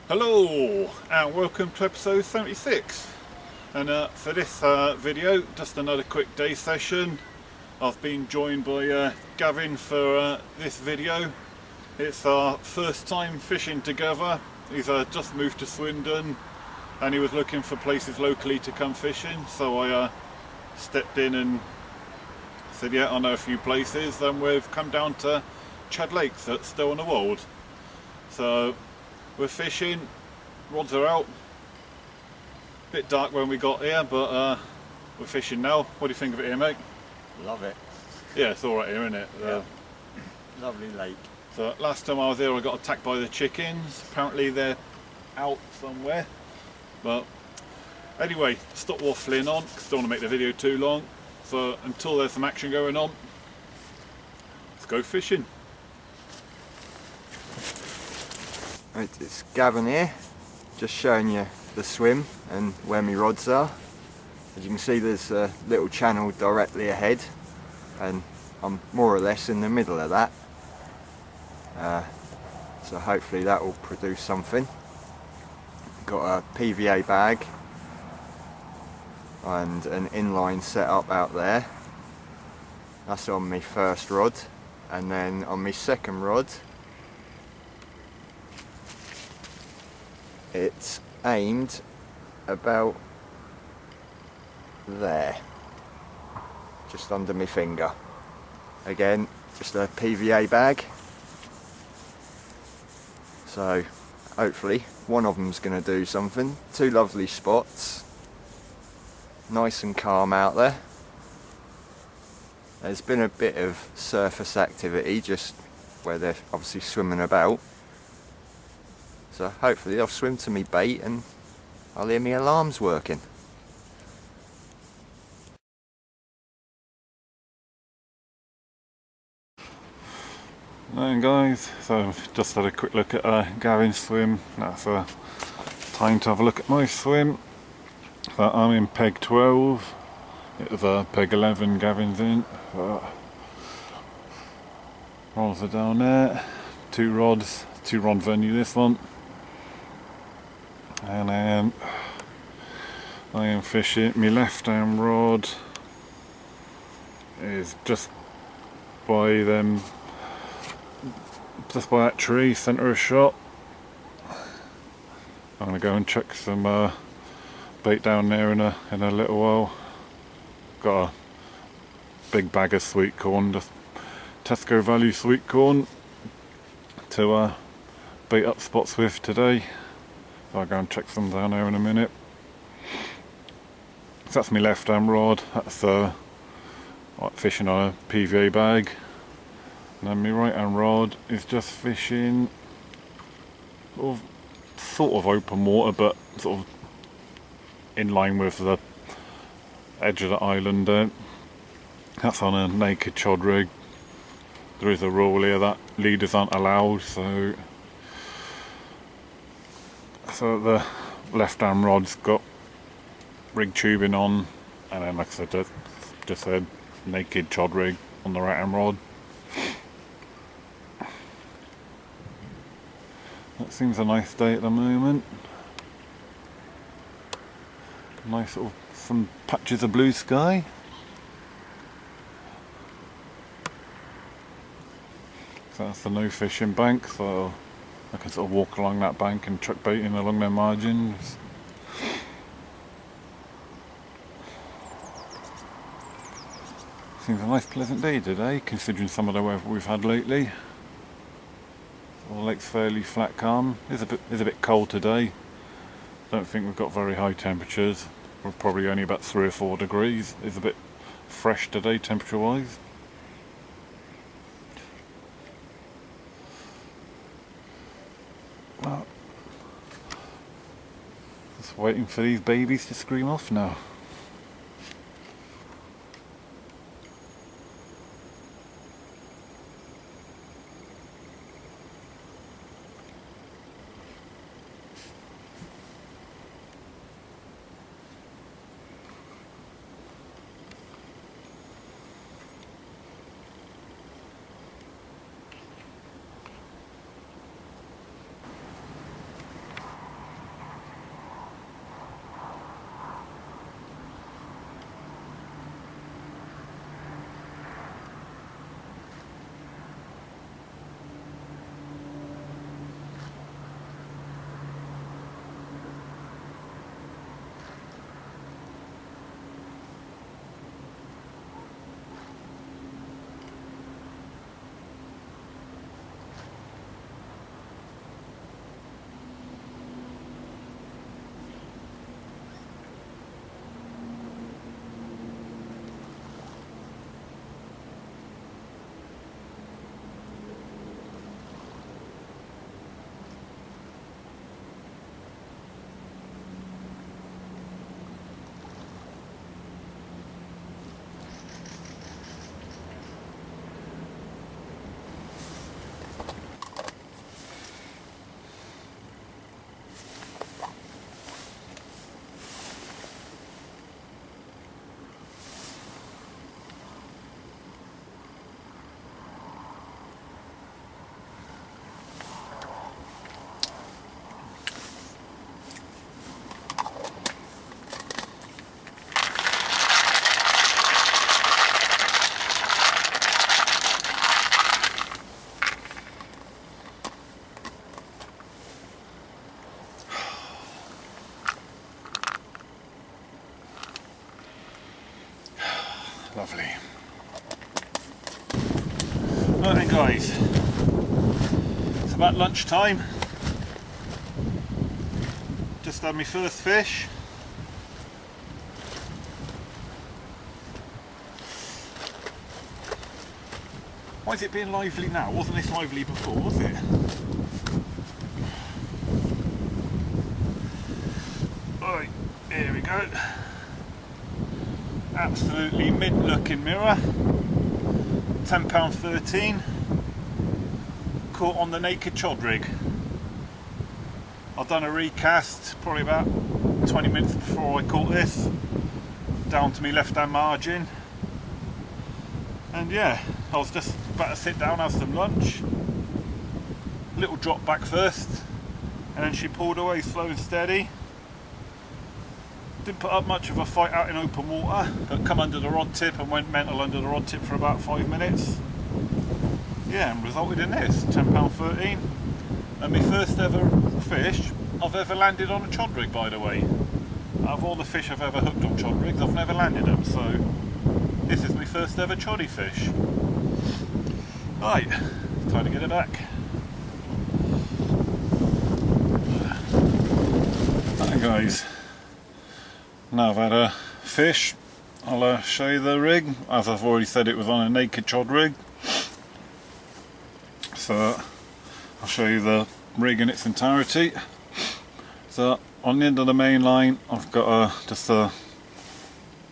Hello and welcome to episode 76, and for this video, just another quick day session. I've been joined by Gavin for this video. It's our first time fishing together. He's just moved to Swindon and he was looking for places locally to come fishing, so I stepped in and said yeah, I know a few places, and we've come down to Chad Lakes that's still in the Wold. So we're fishing, rods are out. Bit dark when we got here, but we're fishing now. What do you think of it here, mate? Love it. Yeah, it's alright here, isn't it? Yeah. Lovely lake. So last time I was here I got attacked by the chickens. Apparently they're out somewhere. But anyway, stop waffling on because I don't want to make the video too long. So until there's some action going on, let's go fishing. Right, it's Gavin here, just showing you the swim and where my rods are. As you can see, there's a little channel directly ahead and I'm more or less in the middle of that. So hopefully that will produce something. Got a PVA bag and an inline setup out there. That's on my first rod, and then on my second rod it's aimed about there, just under my finger. Again, just a PVA bag. So hopefully one of them's going to do something. Two lovely spots, nice and calm out there. There's been a bit of surface activity just where they're obviously swimming about. So hopefully they'll swim to me bait and I'll hear my alarms working. Then guys, so just had a quick look at Gavin's swim. That's time to have a look at my swim. So I'm in peg 12. It was peg 11 Gavin's in. Rods are down there. Two rod venue this one. And then I am fishing. My left hand rod is just by them, just by that tree, centre of shot. I'm gonna go and chuck some bait down there in a little while. Got a big bag of sweet corn, just Tesco value sweet corn to bait up spots with today. So I'll go and check some down there in a minute. So that's my left hand rod. That's fishing on a PVA bag. And then my right hand rod is just fishing sort of open water, but sort of in line with the edge of the island there. That's on a naked chod rig. There is a rule here that leaders aren't allowed, so the left hand rod's got rig tubing on, and then like I said, just a naked chod rig on the right hand rod. That seems a nice day at the moment. Nice sort of some patches of blue sky. So that's the no fishing bank, so I can sort of walk along that bank and chuck bait in along their margins. Seems a nice pleasant day today, considering some of the weather we've had lately. The lake's fairly flat calm. It's a bit cold today. Don't think we've got very high temperatures. We're probably only about 3 or 4 degrees. It's a bit fresh today temperature wise. Just waiting for these babies to scream off now. Lovely. Right then guys, it's about lunchtime. Just had my first fish. Why is it being lively now? Wasn't this lively before, was it? Right, here we go. Absolutely mint looking mirror. £10.13. Caught on the naked chod rig. I've done a recast probably about 20 minutes before I caught this. Down to me left hand margin. And yeah, I was just about to sit down, have some lunch. Little drop back first, and then she pulled away slow and steady. Didn't put up much of a fight out in open water, but come under the rod tip and went mental under the rod tip for about 5 minutes. Yeah, and resulted in this, £10.13. And my first ever fish I've ever landed on a chod rig, by the way. Out of all the fish I've ever hooked on chod rigs, I've never landed them, so this is my first ever choddy fish. Right, time to get it back. Right guys, now I've had a fish, I'll show you the rig. As I've already said, it was on a naked chod rig. So I'll show you the rig in its entirety. So on the end of the main line I've got just a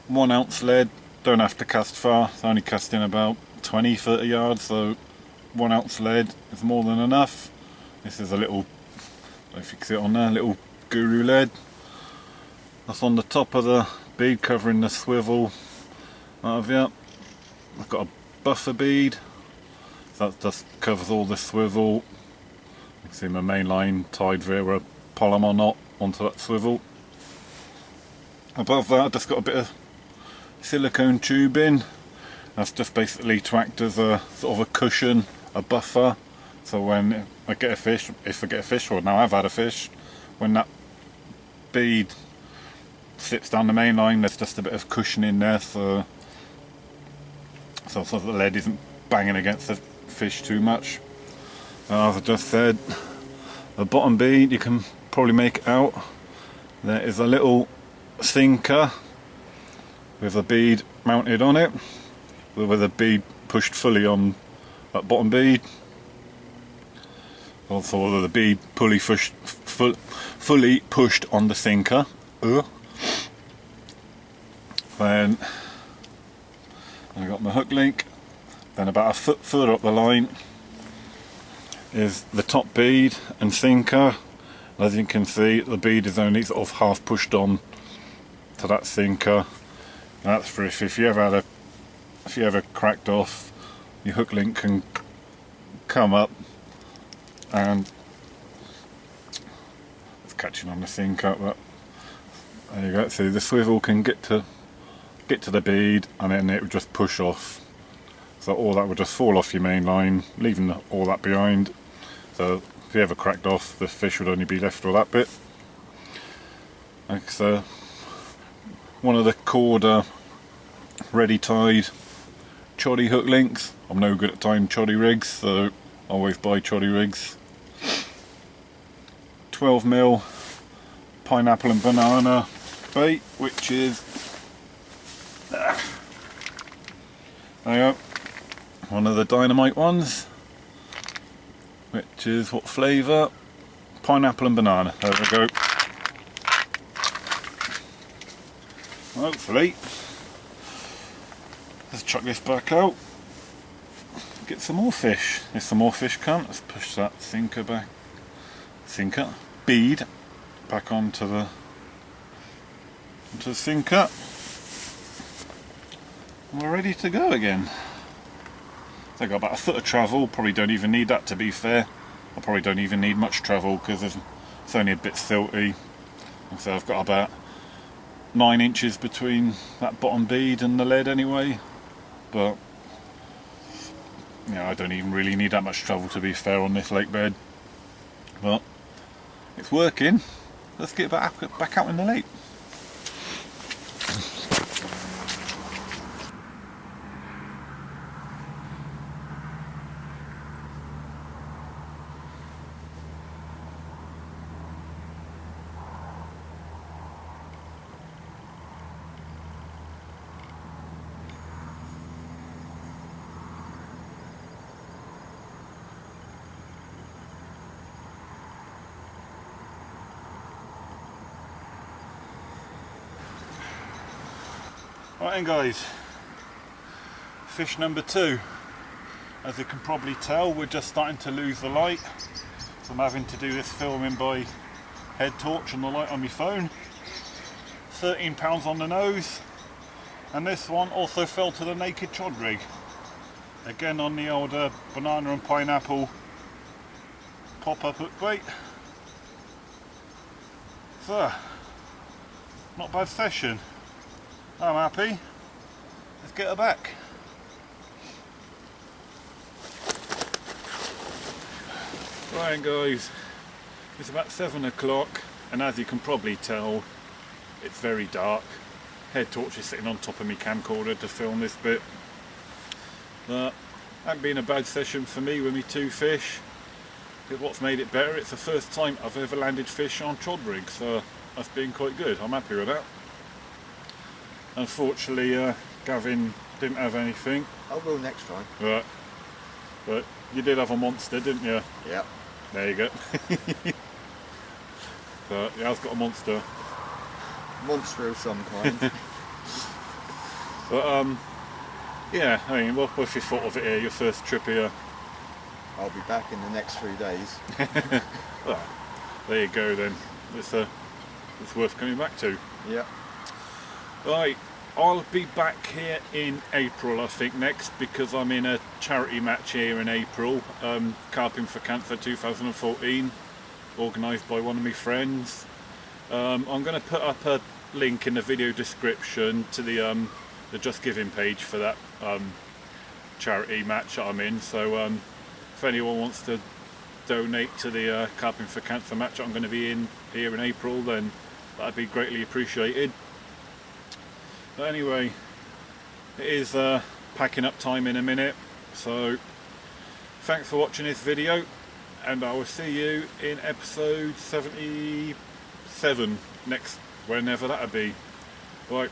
1 ounce lead. Don't have to cast far, it's only casting about 20-30 yards, so 1 ounce lead is more than enough. This is a little, I don't know if you can see it on there, little guru lead. That's on the top of the bead covering the swivel of here. I've got a buffer bead, so that just covers all the swivel. You can see my main line tied via a polymer knot onto that swivel. Above that I've just got a bit of silicone tubing. That's just basically to act as a sort of a cushion, a buffer, so when I get a fish, if I get a fish, or now I've had a fish, when that bead slips down the main line, there's just a bit of cushion in there, so the lead isn't banging against the fish too much. As I just said, the bottom bead, you can probably make it out, there is a little sinker with a bead mounted on it, with a bead pushed fully on that bottom bead. Also the bead fully pushed on the sinker. Then I got my hook link. Then about a foot further up the line is the top bead and sinker. As you can see, the bead is only sort of half pushed on to that sinker. That's for if you ever cracked off, your hook link can come up and it's catching on the sinker. But there you go. See, the swivel can get to the bead, and then it would just push off. So all that would just fall off your main line, leaving all that behind. So if you ever cracked off, the fish would only be left with that bit. So one of the Corda ready tied choddy hook links. I'm no good at tying choddy rigs, so I always buy choddy rigs. 12mm pineapple and banana bait, which is there you go, one of the dynamite ones, which is what flavour? Pineapple and banana. There we go. Hopefully, let's chuck this back out, get some more fish. There's some more fish come. Let's push that bead back onto the sinker. We're ready to go again. So I've got about a foot of travel. Probably don't even need that, to be fair. I probably don't even need much travel because it's only a bit silty. So I've got about 9 inches between that bottom bead and the lead anyway. But I don't even really need that much travel, to be fair, on this lake bed. But it's working. Let's get back out in the lake. Right then guys, fish number 2. As you can probably tell, we're just starting to lose the light, so I'm having to do this filming by head torch and the light on my phone. 13 pounds on the nose, and this one also fell to the naked chod rig. Again on the old banana and pineapple pop-up hook bait. So, not bad session. I'm happy. Let's get her back. Right guys, it's about 7 o'clock, and as you can probably tell, it's very dark. Head torch is sitting on top of my camcorder to film this bit. That hasn't been a bad session for me with me 2 fish. But what's made it better, it's the first time I've ever landed fish on chod rig, so that's been quite good. I'm happy with that. Unfortunately, Gavin didn't have anything. I will next time. Right. But you did have a monster, didn't you? Yep. There you go. So, yeah, I've got a monster. Monster of some kind. But yeah, I mean, what's your thought of it here, your first trip here? I'll be back in the next 3 days. Well, there you go then. It's worth coming back to. Yep. Right, I'll be back here in April, I think, next, because I'm in a charity match here in April, Carping for Cancer 2014, organised by one of my friends. I'm going to put up a link in the video description to the Just Giving page for that charity match that I'm in, so if anyone wants to donate to the Carping for Cancer match I'm going to be in here in April, then that'd be greatly appreciated. But anyway, it is packing up time in a minute, so thanks for watching this video, and I will see you in episode 77 next, whenever that'll be. Right,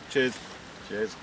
cheers. Cheers.